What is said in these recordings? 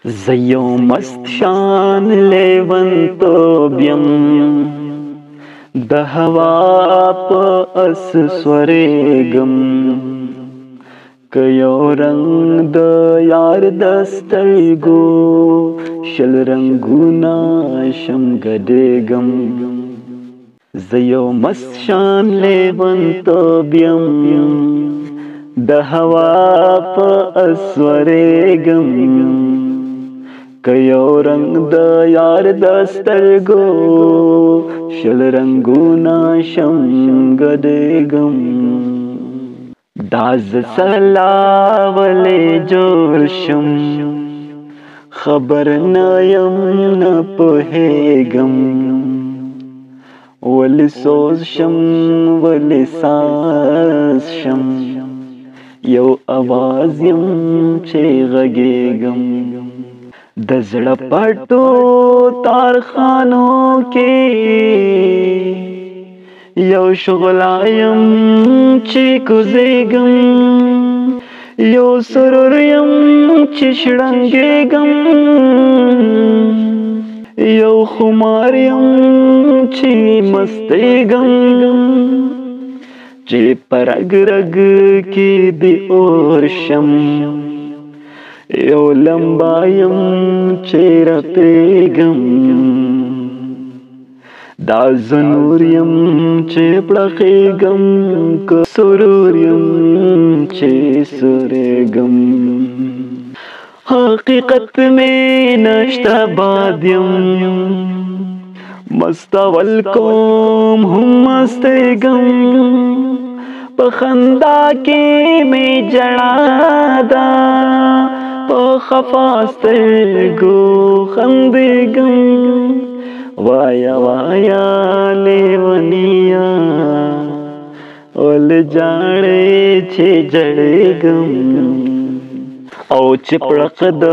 زیو مست شان لیونتوب یم د هوا په اس سورېږم که یو رنگ د یار د سترګو شل رنګونه شم ګډېږم زه یو مست شان لیونتوب یم د هوا په اس سورېږم که یو رنگ د یار د سترګو شل رنګونه شم ګډېږم دا زه سلا ولې جوړ شم خبر نه یم نه پوهېږم ولې سوز شم ولې ساز شم یو اواز یم چې غږېږم د زړه پټو تارخانو کې یو شغلا یم چې کوزېږم یو سرور یم چې شړنګېږم یو خمار یم چې مستېږم چې په رګ رګ کې دې اور شم یو لمبا یم چې رپېږم دا زه نور یم چې پړقېږم که سرور یم چې سورېږم حقیقت مې نشته باد یم مستول کوم هم مستېږم په خندا کې مې ژړا ده په خفا سترګو خندېږم وایا وایا لیونیا ولې ژاړې چې ژړېږم او چې پړق د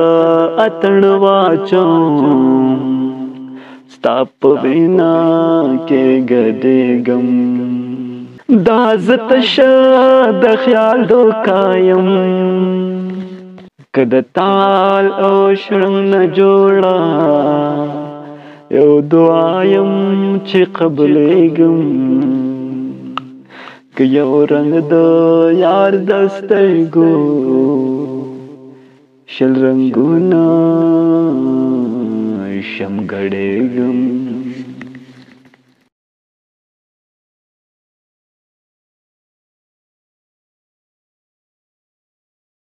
اتڼ واچوم ستا په وینا کې ګډېږم دا زه تشه د خیال دوکا یم که د تال او شرنګ نه جوړه یو دعا یم چې قبلېږم که یو رنګ د یار د سترګو شل رنګونه شم ګډېږم